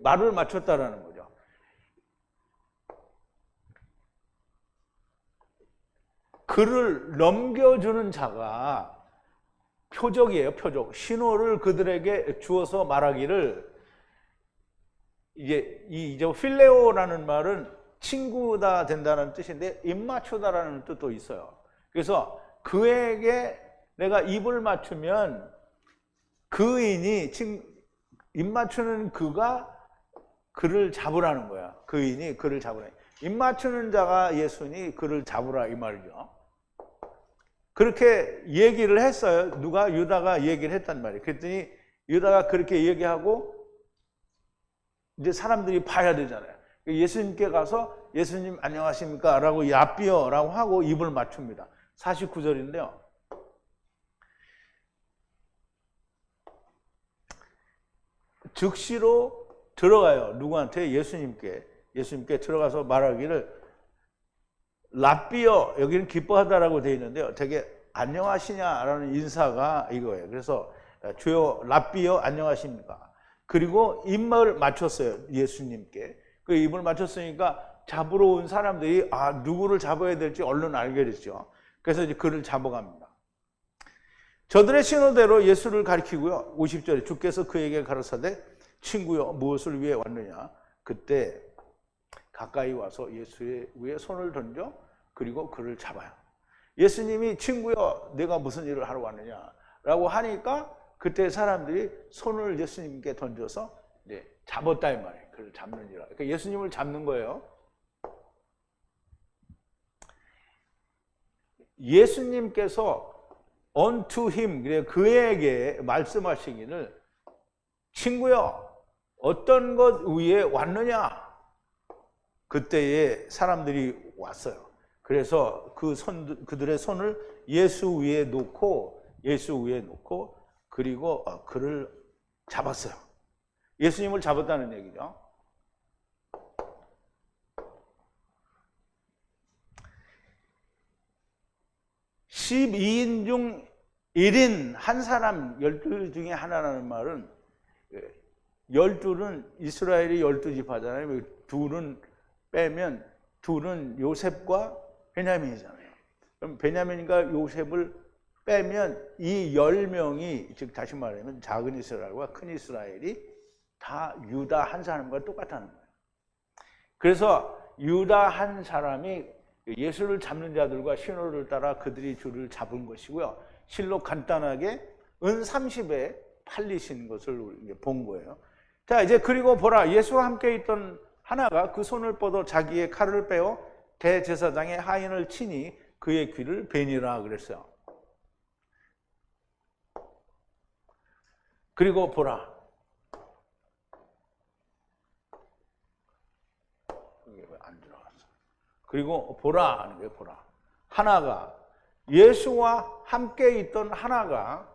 말을 맞췄다라는 거죠. 그를 넘겨주는 자가 표적이에요, 표적. 신호를 그들에게 주어서 말하기를 이제 필레오라는 말은 친구다 된다는 뜻인데 입맞추다라는 뜻도 있어요. 그래서 그에게 내가 입을 맞추면 그인이 입맞추는 그가 그를 잡으라는 거야. 그인이 그를 잡으라. 입맞추는 자가 예수니 그를 잡으라 이 말이죠. 그렇게 얘기를 했어요. 누가? 유다가 얘기를 했단 말이에요. 그랬더니 유다가 그렇게 얘기하고 이제 사람들이 봐야 되잖아요. 예수님께 가서 예수님 안녕하십니까? 라고 랍비어 라고 하고 입을 맞춥니다. 49절인데요. 즉시로 들어가요. 누구한테? 예수님께 들어가서 말하기를 랍비어, 여기는 기뻐하다라고 되어 있는데요. 되게 안녕하시냐라는 인사가 이거예요. 그래서 주여 랍비어 안녕하십니까? 그리고 입을 맞췄어요. 예수님께. 그 입을 맞췄으니까 잡으러 온 사람들이 누구를 잡아야 될지 얼른 알게 됐죠. 그래서 이제 그를 잡아갑니다. 저들의 신호대로 예수를 가리키고요. 50절에 주께서 그에게 가라사대 친구여 무엇을 위해 왔느냐? 그때 가까이 와서 예수의 위에 손을 던져 그리고 그를 잡아요. 예수님이 친구여 내가 무슨 일을 하러 왔느냐? 라고 하니까 그때 사람들이 손을 예수님께 던져서 잡았다 이 말이에요. 그를 잡는지라. 그러니까 예수님을 잡는 거예요. 예수님께서 unto him, 그에게 말씀하시기를 친구여 어떤 것 위에 왔느냐? 그때에 사람들이 왔어요. 그래서 그들의 손을 예수 위에 놓고 그리고 그를 잡았어요. 예수님을 잡았다는 얘기죠. (12인) 중 1인 한 사람 12 중에 하나라는 말은 12는 이스라엘이 12지파잖아요. 둘은 빼면 둘은 요셉과 베냐민이잖아요. 그럼 베냐민과 요셉을 빼면 이 10명이 즉 다시 말하면 작은 이스라엘과 큰 이스라엘이 다 유다 한 사람과 똑같다는 거예요. 그래서 유다 한 사람이 예수를 잡는 자들과 신호를 따라 그들이 줄을 잡은 것이고요. 실로 간단하게 은 30에 팔리신 것을 본 거예요. 자, 이제 그리고 보라 예수와 함께 있던 하나가 그 손을 뻗어 자기의 칼을 빼어 대제사장의 하인을 치니 그의 귀를 베니라 그랬어요. 그리고 보라. 이게 왜 안 들어갔어? 그리고 보라 하는 거예요. 보라. 하나가 예수와 함께 있던 하나가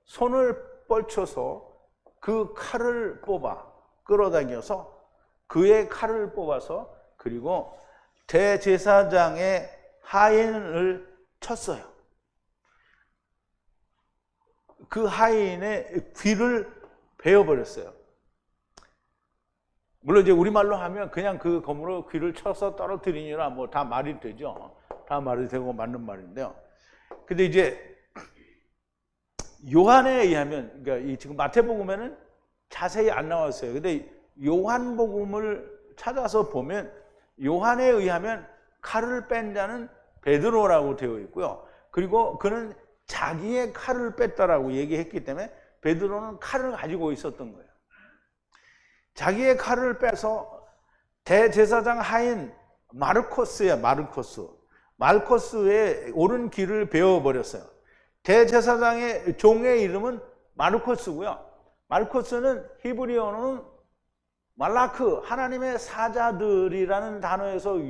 손을 뻗쳐서 그 칼을 뽑아 끌어당겨서 그의 칼을 뽑아서 그리고 대제사장의 하인을 쳤어요. 그 하인의 귀를 베어버렸어요. 물론 이제 우리말로 하면 그냥 그 검으로 귀를 쳐서 떨어뜨리니라 뭐 다 말이 되죠. 다 말이 되고 맞는 말인데요. 근데 이제 요한에 의하면, 그러니까 이 지금 마태복음에는 자세히 안 나왔어요. 근데 요한복음을 찾아서 보면 요한에 의하면 칼을 뺀 자는 베드로라고 되어 있고요. 그리고 그는 자기의 칼을 뺐다라고 얘기했기 때문에 베드로는 칼을 가지고 있었던 거예요. 자기의 칼을 빼서 대제사장 하인 마르코스의 오른귀를 베어버렸어요. 대제사장의 종의 이름은 마르코스고요. 마르코스는 히브리어로는 말라크, 하나님의 사자들이라는 단어에서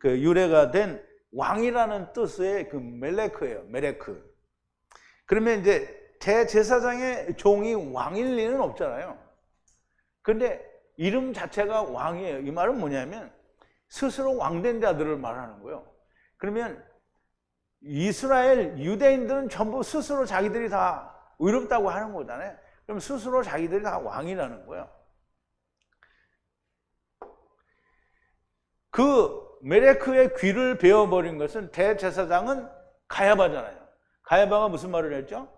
유래가 된 왕이라는 뜻의 그 멜레크예요. 멜레크. 그러면 이제 대제사장의 종이 왕일 리는 없잖아요. 그런데 이름 자체가 왕이에요. 이 말은 뭐냐면 스스로 왕된 자들을 말하는 거예요. 그러면 이스라엘 유대인들은 전부 스스로 자기들이 다 의롭다고 하는 거잖아요. 그럼 스스로 자기들이 다 왕이라는 거예요. 그 멜레크의 귀를 베어버린 것은 대제사장은 가야바잖아요. 가야바가 무슨 말을 했죠?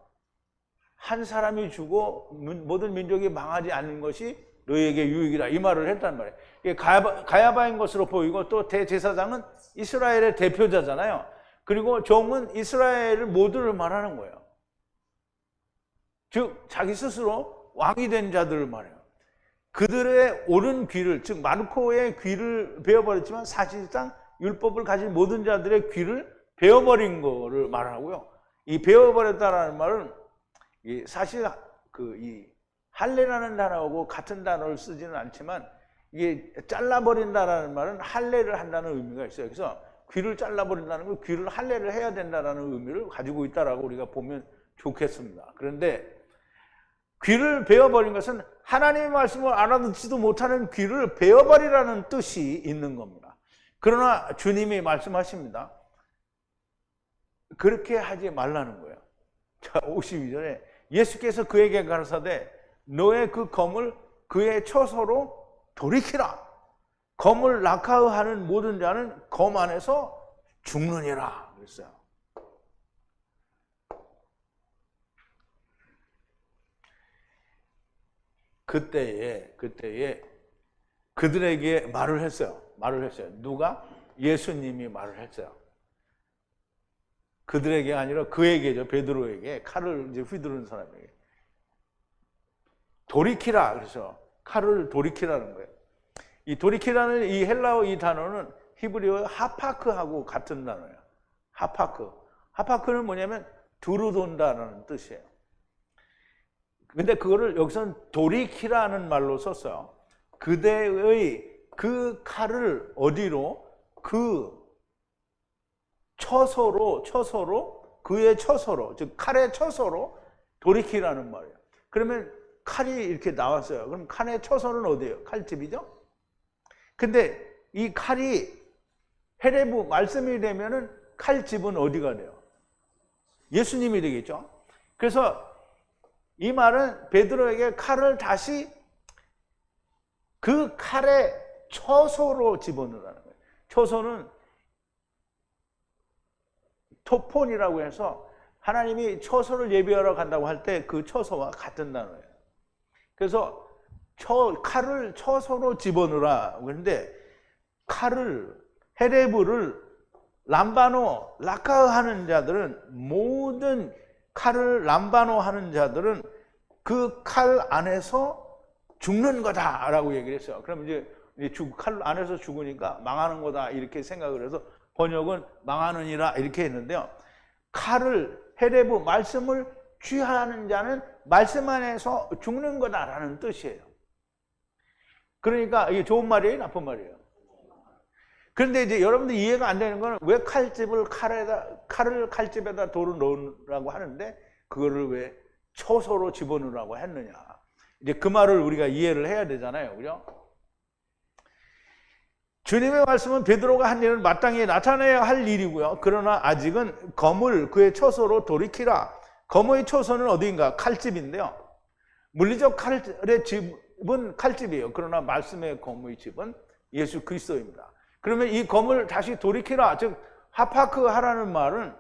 한 사람이 죽어 모든 민족이 망하지 않는 것이 너희에게 유익이라 이 말을 했단 말이에요. 이게 가야바인 것으로 보이고 또 대제사장은 이스라엘의 대표자잖아요. 그리고 종은 이스라엘 모두를 말하는 거예요. 즉 자기 스스로 왕이 된 자들을 말해요. 그들의 옳은 귀를, 즉 마르코의 귀를 베어버렸지만 사실상 율법을 가진 모든 자들의 귀를 베어버린 거를 말하고요. 이 베어버렸다라는 말은 사실 이 할례라는 단어하고 같은 단어를 쓰지는 않지만 이게 잘라버린다라는 말은 할례를 한다는 의미가 있어요. 그래서 귀를 잘라버린다는 건 귀를 할례를 해야 된다는 의미를 가지고 있다라고 우리가 보면 좋겠습니다. 그런데 귀를 베어버린 것은 하나님의 말씀을 알아듣지도 못하는 귀를 베어버리라는 뜻이 있는 겁니다. 그러나 주님이 말씀하십니다. 그렇게 하지 말라는 거예요. 자, 52절에 예수께서 그에게 가라사대 너의 그 검을 그의 처소로 돌이키라. 검을 낙하하는 모든 자는 검 안에서 죽느니라 그랬어요. 그때에 그들에게 말을 했어요. 누가? 예수님이 말을 했어요. 그들에게 아니라 그에게죠. 베드로에게 칼을 이제 휘두른 사람에게 돌이키라. 그래서 칼을 돌이키라는 거예요. 이 돌이키라는 이 헬라어 이 단어는 히브리어 하파크하고 같은 단어예요. 하파크는 뭐냐면 두루 돈다라는 뜻이에요. 근데 그거를 여기서는 돌이키라는 말로 썼어요. 그대의 그 칼을 어디로? 그 처소로 그의 처소로, 즉 칼의 처소로 돌이키라는 말이에요. 그러면 칼이 이렇게 나왔어요. 그럼 칼의 처소는 어디예요? 칼집이죠? 근데 이 칼이 헤레브 말씀이 되면은 칼집은 어디가 돼요? 예수님이 되겠죠? 그래서 이 말은 베드로에게 칼을 다시 그 칼의 처소로 집어넣으라는 거예요. 처소는 토폰이라고 해서 하나님이 처소를 예비하러 간다고 할 때 그 처소와 같은 단어예요. 그래서 칼을 처소로 집어넣으라. 그런데 칼을 헤레브를 람바노 라카흐 하는 자들은 모든 칼을 람바노 하는 자들은 그 칼 안에서 죽는 거다라고 얘기를 했어요. 그럼 이제 칼 안에서 죽으니까 망하는 거다 이렇게 생각을 해서 번역은 망하느니라 이렇게 했는데요. 칼을 헤레브 말씀을 취하는 자는 말씀 안에서 죽는 거다라는 뜻이에요. 그러니까 이게 좋은 말이에요, 나쁜 말이에요? 그런데 이제 여러분들 이해가 안 되는 거는 왜 칼을 칼집에다 돌을 넣으라고 하는데 그거를 왜 처소로 집어넣으라고 했느냐. 이제 그 말을 우리가 이해를 해야 되잖아요. 그죠? 주님의 말씀은 베드로가 한 일은 마땅히 나타내야 할 일이고요. 그러나 아직은 검을 그의 처소로 돌이키라. 검의 처소는 어디인가? 칼집인데요. 물리적 칼의 집은 칼집이에요. 그러나 말씀의 검의 집은 예수 그리스도입니다. 그러면 이 검을 다시 돌이키라. 즉 하파크 하라는 말은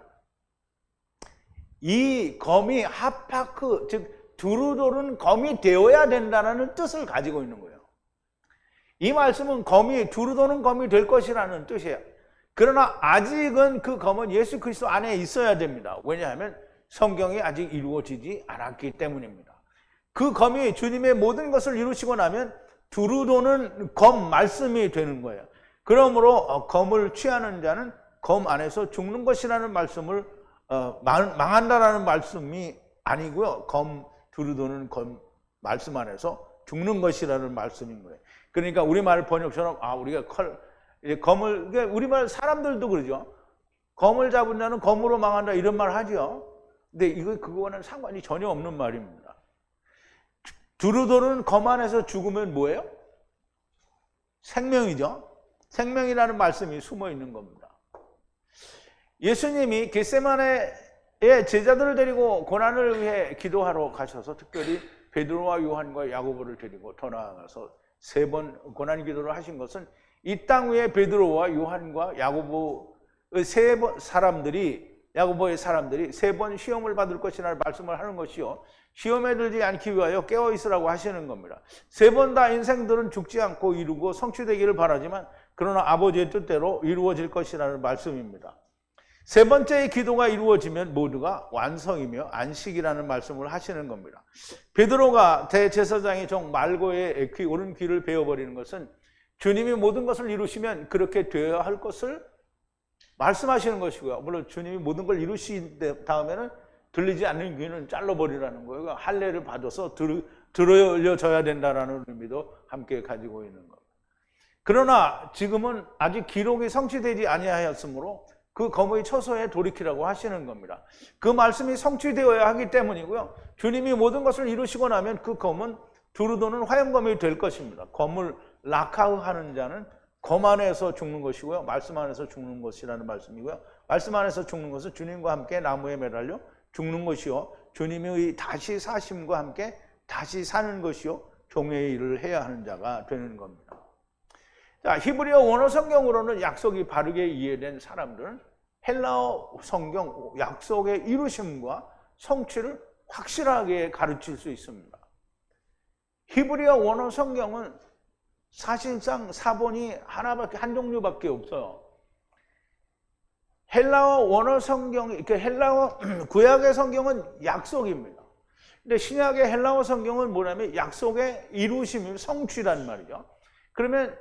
이 검이 하파크, 즉 두루도는 검이 되어야 된다는 뜻을 가지고 있는 거예요. 이 말씀은 검이 두루도는 검이 될 것이라는 뜻이에요. 그러나 아직은 그 검은 예수 그리스도 안에 있어야 됩니다. 왜냐하면 성경이 아직 이루어지지 않았기 때문입니다. 그 검이 주님의 모든 것을 이루시고 나면 두루도는 검 말씀이 되는 거예요. 그러므로 검을 취하는 자는 검 안에서 죽는 것이라는 말씀을 망한다라는 말씀이 아니고요. 두루도는 검 말씀 안에서 죽는 것이라는 말씀인 거예요. 그러니까 우리말 번역처럼 우리가 검을 우리말 사람들도 그러죠. 검을 잡은 자는 검으로 망한다 이런 말 하죠. 근데 그거는 상관이 전혀 없는 말입니다. 두루도는 검 안에서 죽으면 뭐예요? 생명이죠. 생명이라는 말씀이 숨어 있는 겁니다. 예수님이 겟세마네에 제자들을 데리고 고난을 위해 기도하러 가셔서 특별히 베드로와 요한과 야고보를 데리고 더 나아가서 3번 고난 기도를 하신 것은 이 땅 위에 베드로와 요한과 야고보의 야고보의 사람들이 3번 시험을 받을 것이라는 말씀을 하는 것이요. 시험에 들지 않기 위하여 깨어 있으라고 하시는 겁니다. 3번 다 인생들은 죽지 않고 이루고 성취되기를 바라지만 그러나 아버지의 뜻대로 이루어질 것이라는 말씀입니다. 3번째의 기도가 이루어지면 모두가 완성이며 안식이라는 말씀을 하시는 겁니다. 베드로가 대제사장의 종 말고의 오른 귀를 베어버리는 것은 주님이 모든 것을 이루시면 그렇게 되어야 할 것을 말씀하시는 것이고요. 물론 주님이 모든 걸 이루신 다음에는 들리지 않는 귀는 잘라버리라는 거예요. 할례를 받아서 들어줘야 된다라는 의미도 함께 가지고 있는 겁니다. 그러나 지금은 아직 기록이 성취되지 아니하였으므로 그 검의 처소에 돌이키라고 하시는 겁니다. 그 말씀이 성취되어야 하기 때문이고요. 주님이 모든 것을 이루시고 나면 그 검은 두루 도는 화염검이 될 것입니다. 검을 낙하하는 자는 검 안에서 죽는 것이고요. 말씀 안에서 죽는 것이라는 말씀이고요. 말씀 안에서 죽는 것은 주님과 함께 나무에 매달려 죽는 것이요. 주님의 다시 사심과 함께 다시 사는 것이요. 종의 일을 해야 하는 자가 되는 겁니다. 자, 히브리어 원어 성경으로는 약속이 바르게 이해된 사람들은 헬라어 성경 약속의 이루심과 성취를 확실하게 가르칠 수 있습니다. 히브리어 원어 성경은 사실상 사본이 한 종류밖에 없어요. 헬라어 원어 성경, 이렇게 헬라어 구약의 성경은 약속입니다. 근데 신약의 헬라어 성경은 뭐냐면 약속의 이루심이 성취란 말이죠. 그러면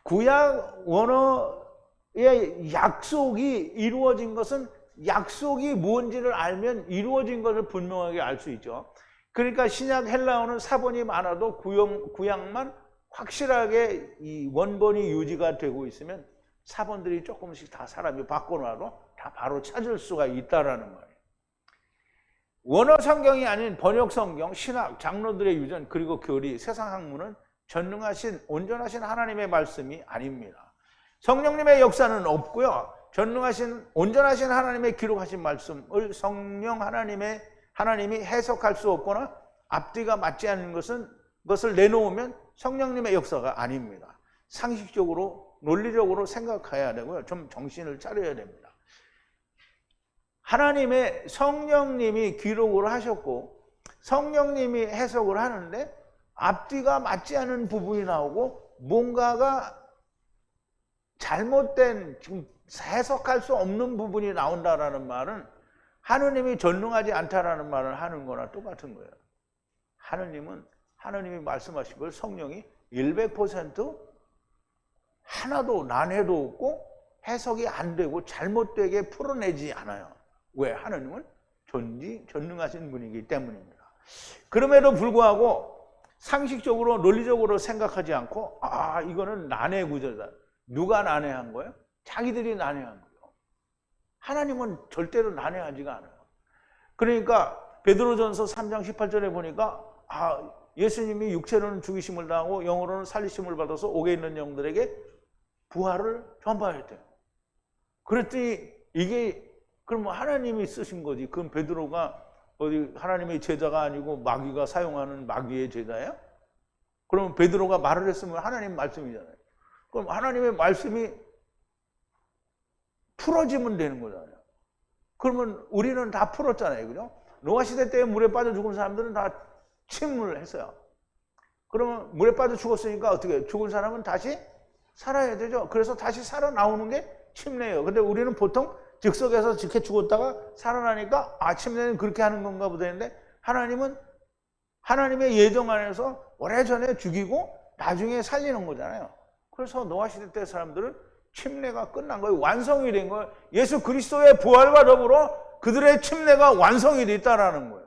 구약 원어의 약속이 이루어진 것은 약속이 뭔지를 알면 이루어진 것을 분명하게 알 수 있죠. 그러니까 신약 헬라어는 사본이 많아도 구약만 확실하게 이 원본이 유지가 되고 있으면 사본들이 조금씩 다 사람이 바꿔놔도 다 바로 찾을 수가 있다라는 말이에요. 원어 성경이 아닌 번역 성경, 신학, 장로들의 유전, 그리고 교리, 세상 학문은 전능하신 온전하신 하나님의 말씀이 아닙니다. 성령님의 역사는 없고요. 전능하신 온전하신 하나님의 기록하신 말씀을 성령 하나님이 해석할 수 없거나 앞뒤가 맞지 않는 것을 내놓으면 성령님의 역사가 아닙니다. 상식적으로 논리적으로 생각해야 되고요. 좀 정신을 차려야 됩니다. 하나님의 성령님이 기록을 하셨고 성령님이 해석을 하는데 앞뒤가 맞지 않은 부분이 나오고 뭔가가 잘못된 지금 해석할 수 없는 부분이 나온다라는 말은 하느님이 전능하지 않다라는 말을 하는 거나 똑같은 거예요. 하느님이 말씀하신 걸 성령이 100% 하나도 난해도 없고 해석이 안 되고 잘못되게 풀어내지 않아요. 왜? 하느님은 전능하신 분이기 때문입니다. 그럼에도 불구하고 상식적으로 논리적으로 생각하지 않고 이거는 난해 구조다. 누가 난해한 거예요? 자기들이 난해한 거예요. 하나님은 절대로 난해하지가 않아요. 그러니까 베드로전서 3장 18절에 보니까 예수님이 육체로는 죽이심을 당하고 영으로는 살리심을 받아서 옥에 있는 영들에게 부활을 전파했대요. 그랬더니 이게 그럼 하나님이 쓰신 거지. 그럼 베드로가 어디 하나님의 제자가 아니고 마귀가 사용하는 마귀의 제자예요? 그러면 베드로가 말을 했으면 하나님 말씀이잖아요. 그럼 하나님의 말씀이 풀어지면 되는 거잖아요. 그러면 우리는 다 풀었잖아요. 그죠? 노아 시대 때 물에 빠져 죽은 사람들은 다 침을 했어요. 그러면 물에 빠져 죽었으니까 어떻게 죽은 사람은 다시 살아야 되죠. 그래서 다시 살아나오는 게 침례예요. 근데 우리는 보통 즉석에서 이렇게 죽었다가 살아나니까 침례는 그렇게 하는 건가 보다 했는데 하나님은 하나님의 예정 안에서 오래전에 죽이고 나중에 살리는 거잖아요. 그래서 노아 시대 때 사람들은 침례가 끝난 거예요. 완성이 된 거예요. 예수 그리스도의 부활과 더불어 그들의 침례가 완성이 됐다라는 거예요.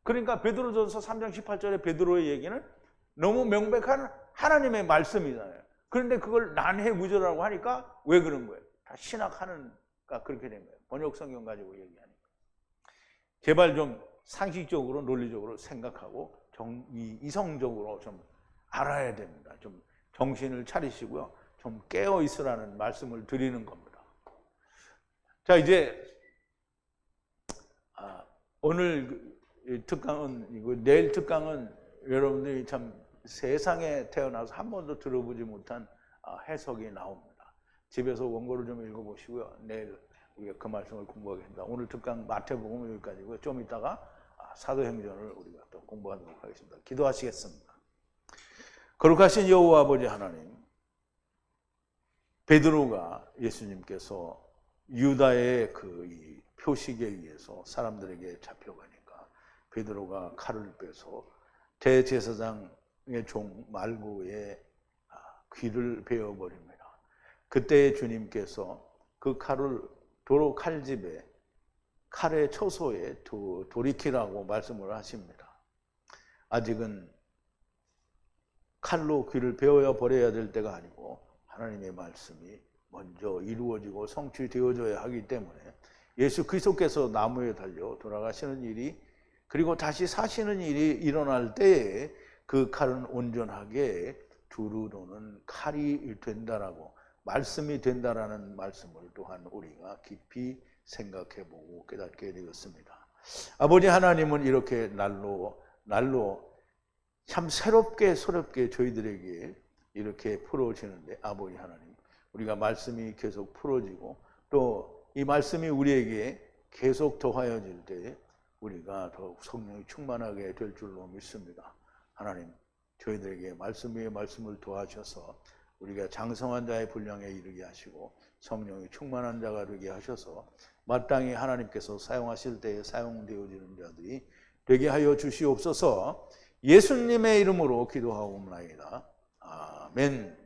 그러니까 베드로전서 3장 18절의 베드로의 얘기는 너무 명백한 하나님의 말씀이잖아요. 그런데 그걸 난해구조라고 하니까 왜 그런 거예요? 다 신학하는가 그렇게 된 거예요. 번역 성경 가지고 얘기하니까. 제발 좀 상식적으로 논리적으로 생각하고 이성적으로 좀 알아야 됩니다. 좀 정신을 차리시고요. 좀 깨어 있으라는 말씀을 드리는 겁니다. 자, 이제 오늘 특강은 내일 특강은 여러분들이 참 세상에 태어나서 한 번도 들어보지 못한 해석이 나옵니다. 집에서 원고를 좀 읽어보시고요. 내일 우리가 그 말씀을 공부하겠습니다. 오늘 특강 마태복음 여기까지고요. 좀 이따가 사도행전을 우리가 또 공부하도록 하겠습니다. 기도하시겠습니다. 거룩하신 여호와 아버지 하나님, 베드로가 예수님께서 유다의 이 표식에 의해서 사람들에게 잡혀가니까 베드로가 칼을 빼서 대제사장의 종 말고의 귀를 베어버립니다. 그때 주님께서 그 칼을 도로 칼집에 칼의 처소에 돌이키라고 말씀을 하십니다. 아직은 칼로 귀를 베어 버려야 될 때가 아니고 하나님의 말씀이 먼저 이루어지고 성취되어져야 하기 때문에 예수 그리스도께서 나무에 달려 돌아가시는 일이 그리고 다시 사시는 일이 일어날 때에 그 칼은 온전하게 두루노는 칼이 된다라고 말씀이 된다라는 말씀을 또한 우리가 깊이 생각해보고 깨닫게 되었습니다. 아버지 하나님은 이렇게 날로 참 새롭게 저희들에게 이렇게 풀어지는데 아버지 하나님 우리가 말씀이 계속 풀어지고 또 이 말씀이 우리에게 계속 더하여질 때 우리가 더욱 성령이 충만하게 될 줄로 믿습니다. 하나님 저희들에게 말씀 위에 말씀을 더하셔서 우리가 장성한 자의 분량에 이르게 하시고 성령이 충만한 자가 되게 하셔서 마땅히 하나님께서 사용하실 때에 사용되어지는 자들이 되게 하여 주시옵소서. 예수님의 이름으로 기도하옵나이다. 아멘.